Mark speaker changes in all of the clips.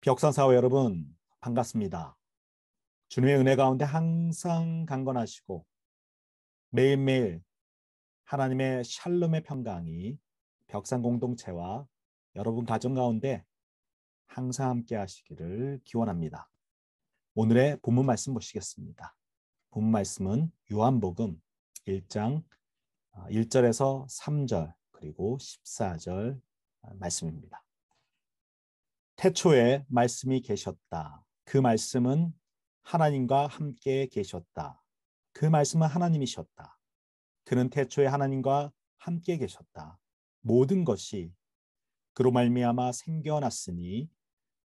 Speaker 1: 벽산사와 여러분, 반갑습니다. 주님의 은혜 가운데 항상 강건하시고 매일매일 하나님의 샬롬의 평강이 벽산 공동체와 여러분 가정 가운데 항상 함께 하시기를 기원합니다. 오늘의 본문 말씀 보시겠습니다. 본문 말씀은 요한복음 1장 1절에서 3절 그리고 14절 말씀입니다. 태초에 말씀이 계셨다. 그 말씀은 하나님과 함께 계셨다. 그 말씀은 하나님이셨다. 그는 태초에 하나님과 함께 계셨다. 모든 것이 그로 말미암아 생겨났으니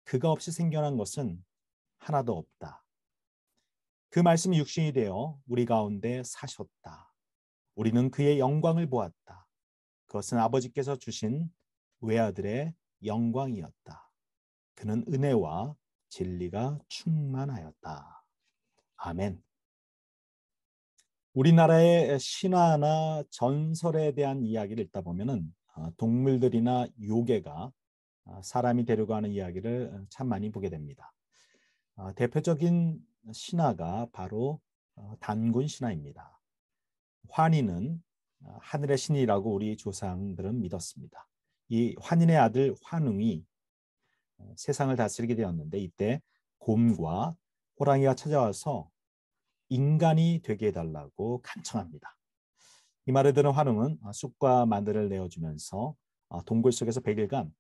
Speaker 1: 그가 없이 생겨난 것은 하나도 없다. 그 말씀이 육신이 되어 우리 가운데 사셨다. 우리는 그의 영광을 보았다. 그것은 아버지께서 주신 외아들의 영광이었다. 그는 은혜와 진리가 충만하였다. 아멘. 우리나라의 신화나 전설에 대한 이야기를 읽다 보면은 동물들이나 요괴가 사람이 되려고 하는 이야기를 참 많이 보게 됩니다. 대표적인 신화가 바로 단군 신화입니다. 환희는 하늘의 신이라고 우리 조상들은 믿었습니다. 이 환인의 아들 환웅이 세상을 다스리게 되었는데 이때 곰과 호랑이가 찾아와서 인간이 되게 해달라고 간청합니다. 이 말을 들은 환웅은 쑥과 마늘을 내어주면서 동굴 속에서 100일간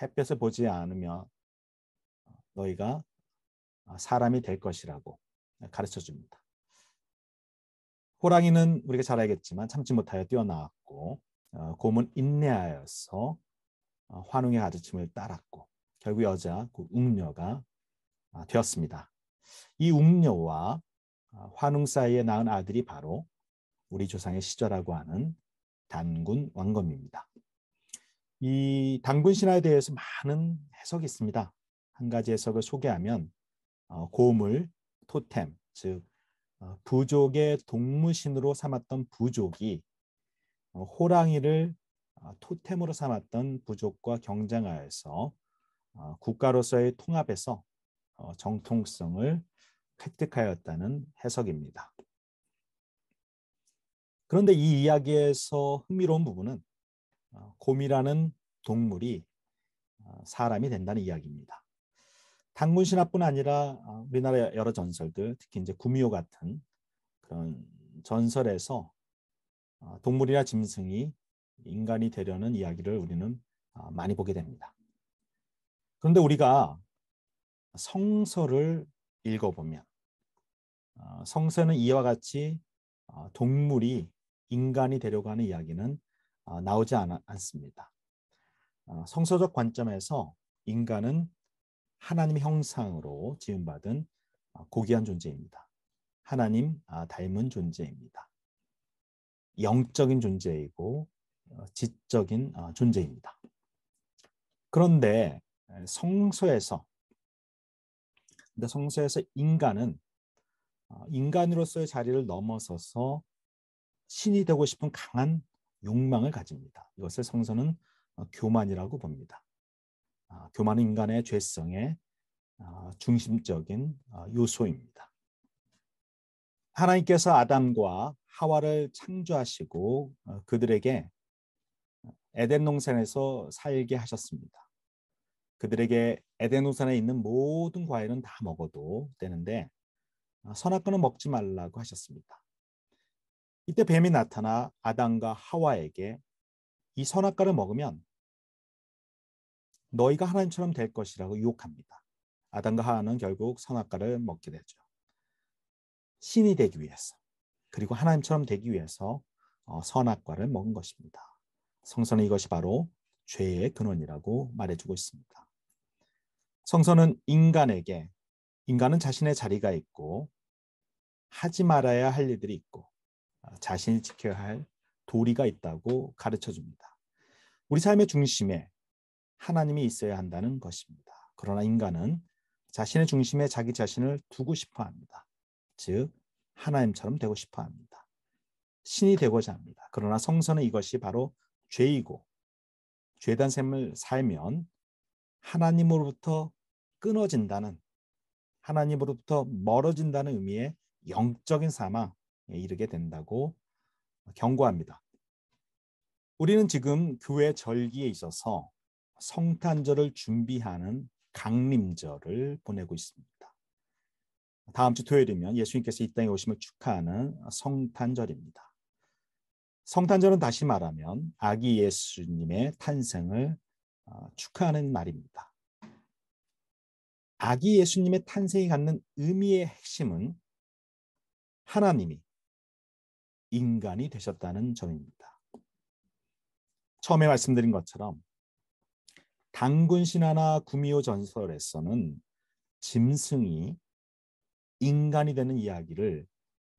Speaker 1: 햇볕을 보지 않으며 너희가 사람이 될 것이라고 가르쳐 줍니다. 호랑이는 우리가 잘 알겠지만 참지 못하여 뛰어나왔고 곰은 인내하여서 환웅의 가르침을 따랐고 결국 여자 그 웅녀가 되었습니다. 이 웅녀와 환웅 사이에 낳은 아들이 바로 우리 조상의 시절이라고 하는 단군 왕검입니다. 이 단군 신화에 대해서 많은 해석이 있습니다. 한 가지 해석을 소개하면 고물, 토템, 즉 부족의 동무신으로 삼았던 부족이 호랑이를 토템으로 삼았던 부족과 경쟁하여서 국가로서의 통합에서 정통성을 획득하였다는 해석입니다. 그런데 이 이야기에서 흥미로운 부분은 곰이라는 동물이 사람이 된다는 이야기입니다. 단군 신화뿐 아니라 우리나라 여러 전설들, 특히 이제 구미호 같은 그런 전설에서 동물이나 짐승이 인간이 되려는 이야기를 우리는 많이 보게 됩니다. 그런데 우리가 성서를 읽어보면 성서는 이와 같이 동물이 인간이 되려고 하는 이야기는 나오지 않습니다. 성서적 관점에서 인간은 하나님의 형상으로 지음받은 고귀한 존재입니다. 하나님 닮은 존재입니다. 영적인 존재이고 지적인 존재입니다. 그런데 성서에서 인간은 인간으로서의 자리를 넘어서서 신이 되고 싶은 강한 욕망을 가집니다. 이것을 성서는 교만이라고 봅니다. 교만은 인간의 죄성의 중심적인 요소입니다. 하나님께서 아담과 하와를 창조하시고 그들에게 에덴 동산에서 살게 하셨습니다. 그들에게 에덴 동산에 있는 모든 과일은 다 먹어도 되는데 선악과는 먹지 말라고 하셨습니다. 이때 뱀이 나타나 아담과 하와에게 이 선악과를 먹으면 너희가 하나님처럼 될 것이라고 유혹합니다. 아담과 하와는 결국 선악과를 먹게 되죠. 신이 되기 위해서, 그리고 하나님처럼 되기 위해서 선악과를 먹은 것입니다. 성서는 이것이 바로 죄의 근원이라고 말해주고 있습니다. 성서는 인간은 자신의 자리가 있고 하지 말아야 할 일들이 있고 자신이 지켜야 할 도리가 있다고 가르쳐줍니다. 우리 삶의 중심에 하나님이 있어야 한다는 것입니다. 그러나 인간은 자신의 중심에 자기 자신을 두고 싶어 합니다. 즉 하나님처럼 되고 싶어 합니다. 신이 되고자 합니다. 그러나 성서는 이것이 바로 죄이고 죄된 삶을 살면 하나님으로부터 끊어진다는, 하나님으로부터 멀어진다는 의미의 영적인 사망에 이르게 된다고 경고합니다. 우리는 지금 교회 절기에 있어서 성탄절을 준비하는 강림절을 보내고 있습니다. 다음 주 토요일이면 예수님께서 이 땅에 오심을 축하하는 성탄절입니다. 성탄절은 다시 말하면 아기 예수님의 탄생을 축하하는 날입니다. 아기 예수님의 탄생이 갖는 의미의 핵심은 하나님이 인간이 되셨다는 점입니다. 처음에 말씀드린 것처럼 단군 신화나 구미호 전설에서는 짐승이 인간이 되는 이야기를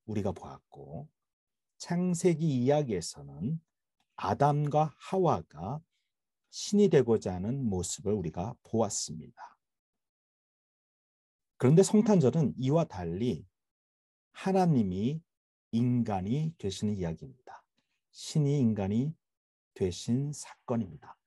Speaker 1: 우리가 보았고, 창세기 이야기에서는 아담과 하와가 신이 되고자 하는 모습을 우리가 보았습니다. 그런데 성탄절은 이와 달리 하나님이 인간이 되시는 이야기입니다. 신이 인간이 되신 사건입니다.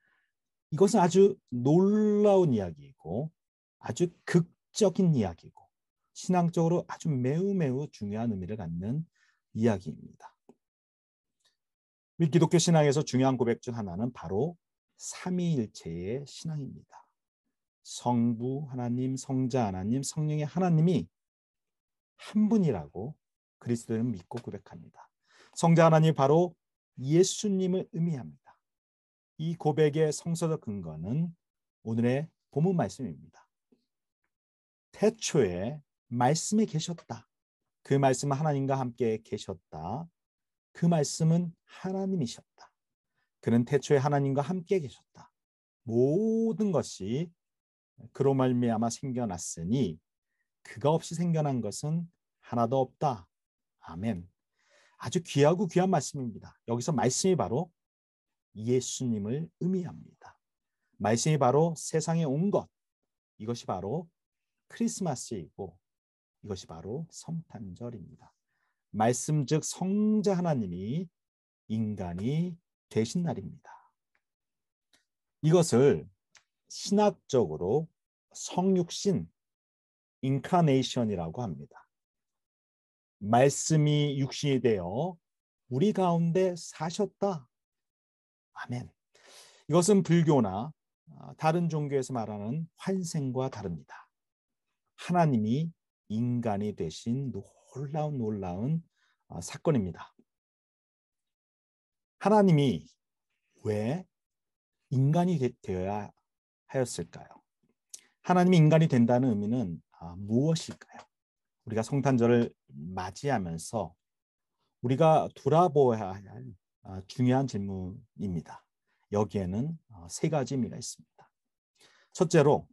Speaker 1: 이것은 아주 놀라운 이야기이고 아주 극적인 이야기고 신앙적으로 아주 매우 중요한 의미를 갖는 이야기입니다. 우리 기독교 신앙에서 중요한 고백 중 하나는 바로 삼위일체의 신앙입니다. 성부 하나님, 성자 하나님, 성령의 하나님이 한 분이라고 그리스도인은 믿고 고백합니다. 성자 하나님이 바로 예수님을 의미합니다. 이 고백의 성서적 근거는 오늘의 본문 말씀입니다. 태초에 말씀이 계셨다. 그 말씀은 하나님과 함께 계셨다. 그 말씀은 하나님이셨다. 그는 태초에 하나님과 함께 계셨다. 모든 것이 그로 말미암아 생겨났으니 그가 없이 생겨난 것은 하나도 없다. 아멘. 아주 귀하고 귀한 말씀입니다. 여기서 말씀이 바로 예수님을 의미합니다. 말씀이 바로 세상에 온 것. 이것이 바로 크리스마스이고 이것이 바로 성탄절입니다. 말씀 즉 성자 하나님이 인간이 되신 날입니다. 이것을 신학적으로 성육신 인카네이션이라고 합니다. 말씀이 육신이 되어 우리 가운데 사셨다. 아멘. 이것은 불교나 다른 종교에서 말하는 환생과 다릅니다. 하나님이 인간이 되신 놀라운 사건입니다. 하나님이 왜 인간이 되어야 하였을까요? 하나님이 인간이 된다는 의미는 무엇일까요? 우리가 성탄절을 맞이하면서 우리가 돌아보아야 할 중요한 질문입니다. 여기에는 세 가지 의미가 있습니다. 첫째로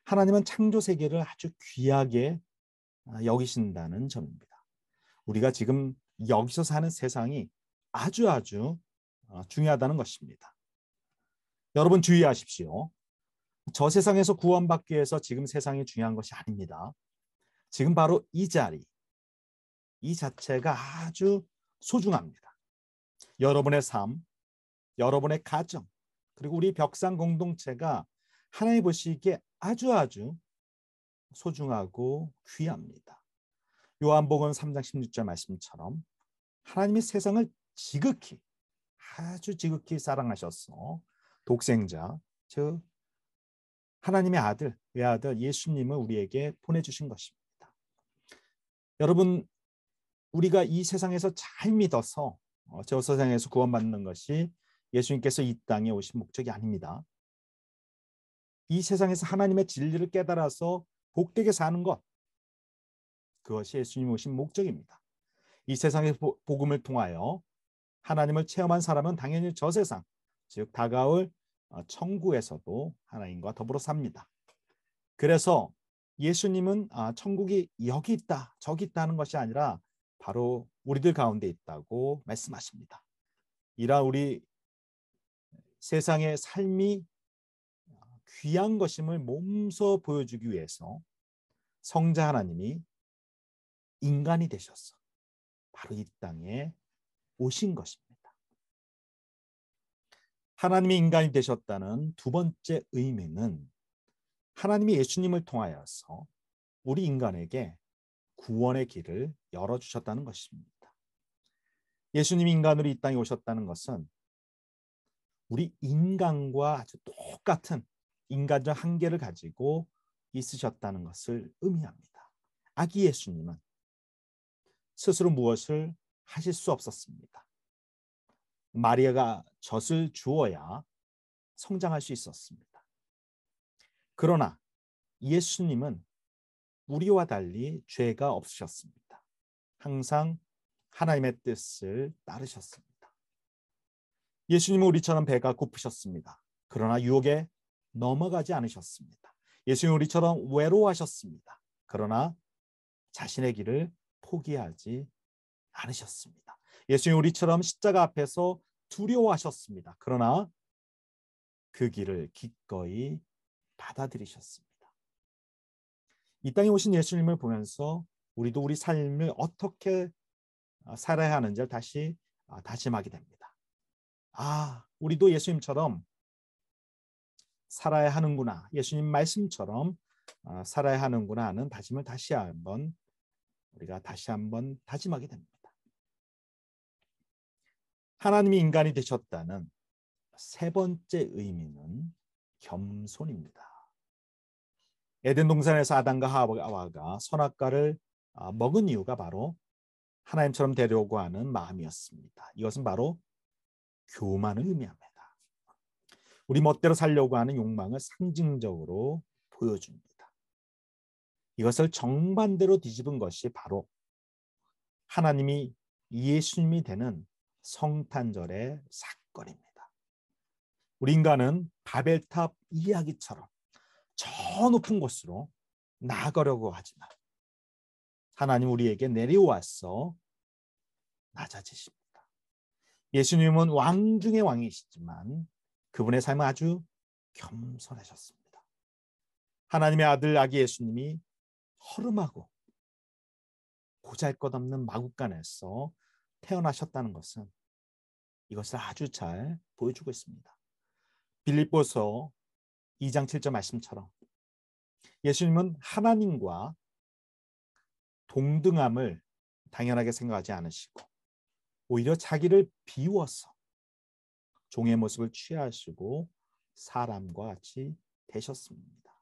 Speaker 1: 하나님은 창조 세계를 아주 귀하게 여기신다는 점입니다. 우리가 지금 여기서 사는 세상이 아주 중요하다는 것입니다. 여러분 주의하십시오. 저 세상에서 구원받기 위해서 지금 세상이 중요한 것이 아닙니다. 지금 바로 이 자리, 이 자체가 아주 소중합니다. 여러분의 삶, 여러분의 가정, 그리고 우리 벽산 공동체가 하나님 보시기에 아주 소중하고 귀합니다. 요한복음 3장 16절 말씀처럼 하나님이 세상을 아주 지극히 사랑하셔서 독생자, 즉 하나님의 아들, 외아들 예수님을 우리에게 보내주신 것입니다. 여러분, 우리가 이 세상에서 잘 믿어서 저 세상에서 구원받는 것이 예수님께서 이 땅에 오신 목적이 아닙니다. 이 세상에서 하나님의 진리를 깨달아서 복되게 사는 것, 그것이 예수님 오신 목적입니다. 이 세상의 복음을 통하여 하나님을 체험한 사람은 당연히 저 세상, 즉 다가올 천국에서도 하나님과 더불어 삽니다. 그래서 예수님은 천국이 여기 있다, 저기 있다는 것이 아니라 바로 우리들 가운데 있다고 말씀하십니다. 이라 우리 세상의 삶이 귀한 것임을 몸소 보여주기 위해서 성자 하나님이 인간이 되셔서 바로 이 땅에 오신 것입니다. 하나님이 인간이 되셨다는 두 번째 의미는 하나님이 예수님을 통하여서 우리 인간에게 구원의 길을 열어주셨다는 것입니다. 예수님이 인간으로 이 땅에 오셨다는 것은 우리 인간과 아주 똑같은 인간적 한계를 가지고 있으셨다는 것을 의미합니다. 아기 예수님은 스스로 무엇을 하실 수 없었습니다. 마리아가 젖을 주어야 성장할 수 있었습니다. 그러나 예수님은 우리와 달리 죄가 없으셨습니다. 항상 하나님의 뜻을 따르셨습니다. 예수님은 우리처럼 배가 고프셨습니다. 그러나 유혹에 넘어가지 않으셨습니다. 예수님은 우리처럼 외로워하셨습니다. 그러나 자신의 길을 포기하지 않으셨습니다. 예수님은 우리처럼 십자가 앞에서 두려워하셨습니다. 그러나 그 길을 기꺼이 받아들이셨습니다. 이 땅에 오신 예수님을 보면서 우리도 우리 삶을 어떻게 살아야 하는지를 다시 다짐하게 됩니다. 우리도 예수님처럼 살아야 하는구나. 예수님 말씀처럼 살아야 하는구나 하는 다짐을 우리가 다시 한번 다짐하게 됩니다. 하나님이 인간이 되셨다는 세 번째 의미는 겸손입니다. 에덴 동산에서 아담과 하와가 선악과를 먹은 이유가 바로 하나님처럼 되려고 하는 마음이었습니다. 이것은 바로 교만을 의미합니다. 우리 멋대로 살려고 하는 욕망을 상징적으로 보여줍니다. 이것을 정반대로 뒤집은 것이 바로 하나님이 예수님이 되는 성탄절의 사건입니다. 우리 인간은 바벨탑 이야기처럼 저 높은 곳으로 나아가려고 하지만 하나님 우리에게 내려와서 낮아지십니다. 예수님은 왕 중의 왕이시지만 그분의 삶은 아주 겸손하셨습니다. 하나님의 아들 아기 예수님이 허름하고 보잘것없는 마구간에서 태어나셨다는 것은 이것을 아주 잘 보여주고 있습니다. 빌립보서 2장 7절 말씀처럼 예수님은 하나님과 동등함을 당연하게 생각하지 않으시고 오히려 자기를 비워서 종의 모습을 취하시고 사람과 같이 되셨습니다.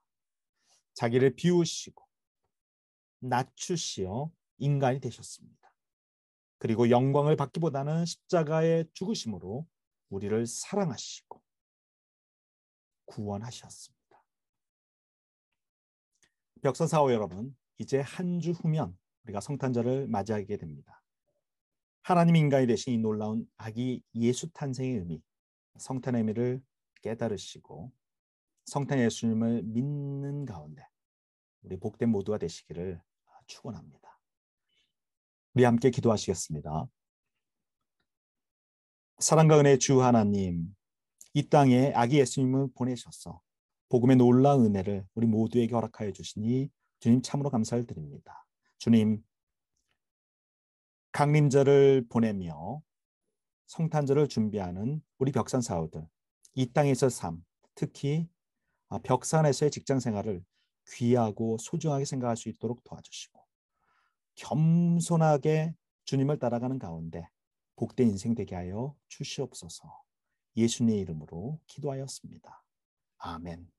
Speaker 1: 자기를 비우시고 낮추시어 인간이 되셨습니다. 그리고 영광을 받기보다는 십자가의 죽으심으로 우리를 사랑하시고 구원하셨습니다. 벽선사오 여러분, 이제 한 주 후면 우리가 성탄절을 맞이하게 됩니다. 하나님 인간이 되신 이 놀라운 아기 예수 탄생의 의미, 성탄의 의미를 깨달으시고 성탄 예수님을 믿는 가운데 우리 복된 모두가 되시기를 축원합니다. 우리 함께 기도하시겠습니다. 사랑과 은혜의 주 하나님, 이 땅에 아기 예수님을 보내셔서 복음의 놀라운 은혜를 우리 모두에게 허락하여 주시니 주님 참으로 감사를 드립니다. 주님, 강림절을 보내며 성탄절을 준비하는 우리 벽산 사우들, 이 땅에서의 삶, 특히 벽산에서의 직장 생활을 귀하고 소중하게 생각할 수 있도록 도와주시고 겸손하게 주님을 따라가는 가운데 복된 인생 되게 하여 주시옵소서. 예수님의 이름으로 기도하였습니다. 아멘.